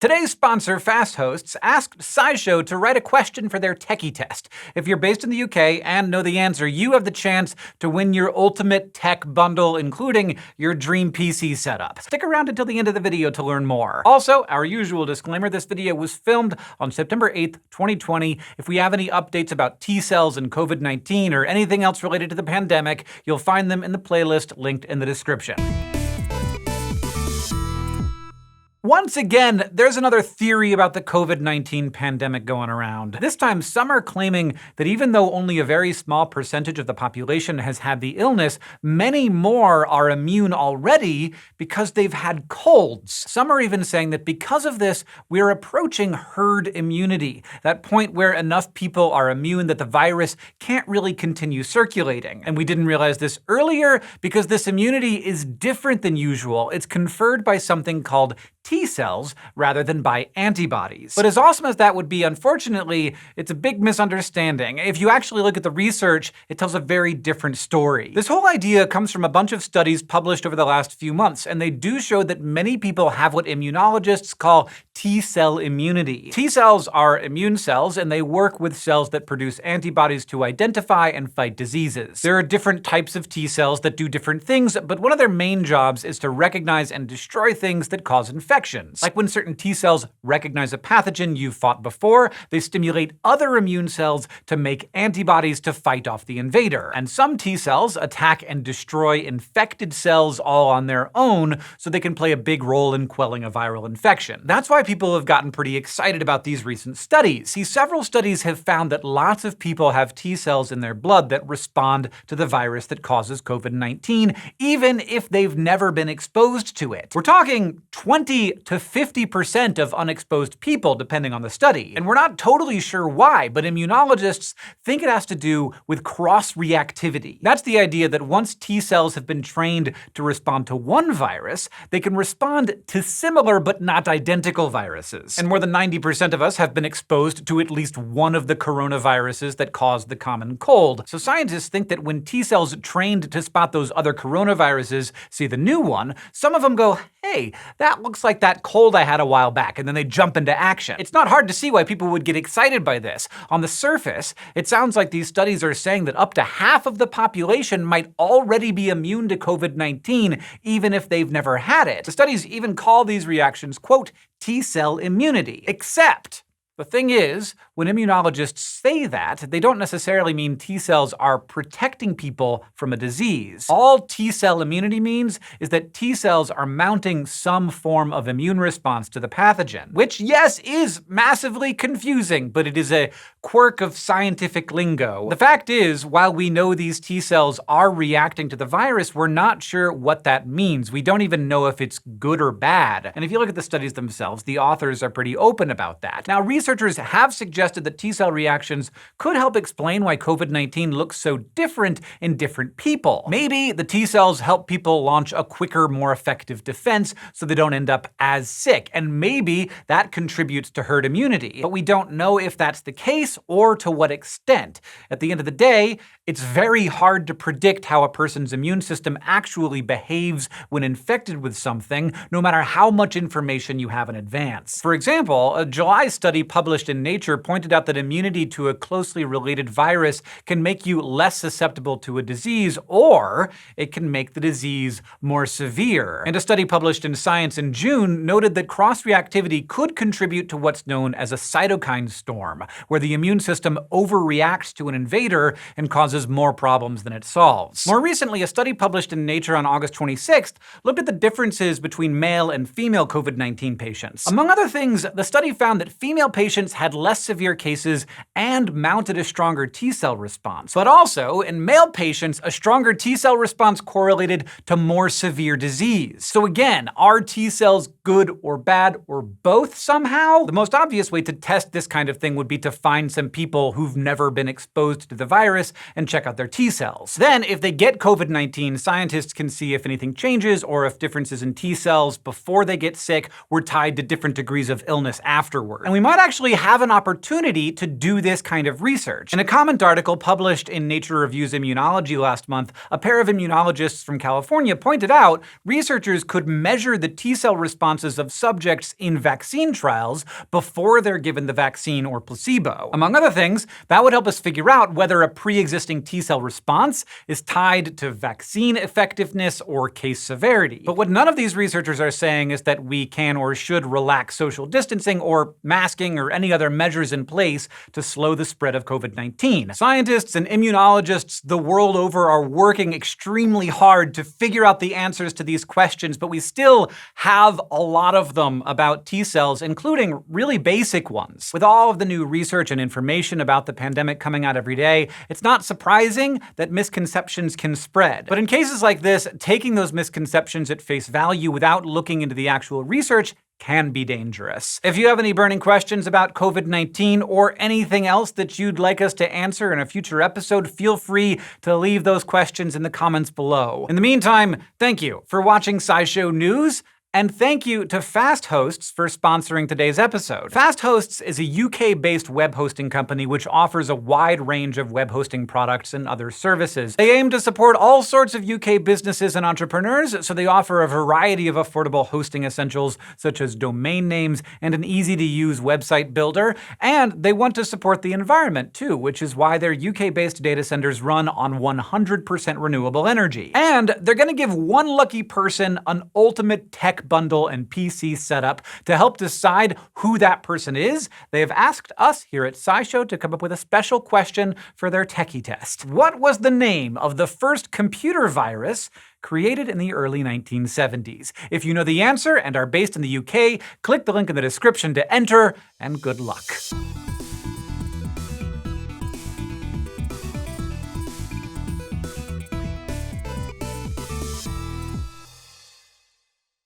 Today's sponsor, Fast Hosts, asked SciShow to write a question for their techie test. If you're based in the UK and know the answer, you have the chance to win your ultimate tech bundle, including your dream PC setup. Stick around until the end of the video to learn more. Also, our usual disclaimer, this video was filmed on September 8th, 2020. If we have any updates about T-cells and COVID-19 or anything else related to the pandemic, you'll find them in the playlist linked in the description. Once again, there's another theory about the COVID-19 pandemic going around. This time, some are claiming that even though only a very small percentage of the population has had the illness, many more are immune already because they've had colds. Some are even saying that because of this, we're approaching herd immunity, that point where enough people are immune that the virus can't really continue circulating. And we didn't realize this earlier because this immunity is different than usual. It's conferred by something called T-cells rather than by antibodies. But as awesome as that would be, unfortunately, it's a big misunderstanding. If you actually look at the research, it tells a very different story. This whole idea comes from a bunch of studies published over the last few months, and they do show that many people have what immunologists call T-cell immunity. T-cells are immune cells, and they work with cells that produce antibodies to identify and fight diseases. There are different types of T-cells that do different things, but one of their main jobs is to recognize and destroy things that cause infections. Like when certain T-cells recognize a pathogen you've fought before, they stimulate other immune cells to make antibodies to fight off the invader. And some T-cells attack and destroy infected cells all on their own, so they can play a big role in quelling a viral infection. That's why people have gotten pretty excited about these recent studies. See, several studies have found that lots of people have T-cells in their blood that respond to the virus that causes COVID-19, even if they've never been exposed to it. We're talking 20 to 50% of unexposed people, depending on the study. And we're not totally sure why, but immunologists think it has to do with cross-reactivity. That's the idea that once T-cells have been trained to respond to one virus, they can respond to similar but not identical viruses. And more than 90% of us have been exposed to at least one of the coronaviruses that cause the common cold. So scientists think that when T-cells trained to spot those other coronaviruses see the new one, some of them go, hey, that looks like that cold I had a while back, and then they jump into action. It's not hard to see why people would get excited by this. On the surface, it sounds like these studies are saying that up to half of the population might already be immune to COVID-19, even if they've never had it. The studies even call these reactions, quote, T-cell immunity. Except, the thing is, when immunologists say that, they don't necessarily mean T-cells are protecting people from a disease. All T-cell immunity means is that T-cells are mounting some form of immune response to the pathogen, which, yes, is massively confusing, but it is a quirk of scientific lingo. The fact is, while we know these T-cells are reacting to the virus, we're not sure what that means. We don't even know if it's good or bad. And if you look at the studies themselves, the authors are pretty open about that. Now, researchers have suggested that T-cell reactions could help explain why COVID-19 looks so different in different people. Maybe the T-cells help people launch a quicker, more effective defense so they don't end up as sick, and maybe that contributes to herd immunity. But we don't know if that's the case or to what extent. At the end of the day, it's very hard to predict how a person's immune system actually behaves when infected with something, no matter how much information you have in advance. For example, a July study published in Nature pointed out that immunity to a closely related virus can make you less susceptible to a disease, or it can make the disease more severe. And a study published in Science in June noted that cross-reactivity could contribute to what's known as a cytokine storm, where the immune system overreacts to an invader and causes more problems than it solves. More recently, a study published in Nature on August 26th looked at the differences between male and female COVID-19 patients. Among other things, the study found that female patients had less severe cases and mounted a stronger T-cell response. But also, in male patients, a stronger T-cell response correlated to more severe disease. So again, are T-cells good or bad or both somehow? The most obvious way to test this kind of thing would be to find some people who've never been exposed to the virus and check out their T-cells. Then, if they get COVID-19, scientists can see if anything changes or if differences in T-cells before they get sick were tied to different degrees of illness afterward. And we might actually actually have an opportunity to do this kind of research. In a comment article published in Nature Reviews Immunology last month, a pair of immunologists from California pointed out researchers could measure the T-cell responses of subjects in vaccine trials before they're given the vaccine or placebo. Among other things, that would help us figure out whether a pre-existing T-cell response is tied to vaccine effectiveness or case severity. But what none of these researchers are saying is that we can or should relax social distancing or masking or any other measures in place to slow the spread of COVID-19. Scientists and immunologists the world over are working extremely hard to figure out the answers to these questions, but we still have a lot of them about T-cells, including really basic ones. With all of the new research and information about the pandemic coming out every day, it's not surprising that misconceptions can spread. But in cases like this, taking those misconceptions at face value without looking into the actual research can be dangerous. If you have any burning questions about COVID-19 or anything else that you'd like us to answer in a future episode, feel free to leave those questions in the comments below. In the meantime, thank you for watching SciShow News, and thank you to Fast Hosts for sponsoring today's episode. Fast Hosts is a UK-based web hosting company which offers a wide range of web hosting products and other services. They aim to support all sorts of UK businesses and entrepreneurs, so they offer a variety of affordable hosting essentials such as domain names and an easy-to-use website builder. And they want to support the environment too, which is why their UK-based data centers run on 100% renewable energy. And they're gonna give one lucky person an ultimate tech bundle and PC setup. To help decide who that person is, they have asked us here at SciShow to come up with a special question for their techie test. What was the name of the first computer virus created in the early 1970s? If you know the answer and are based in the UK, click the link in the description to enter, and good luck.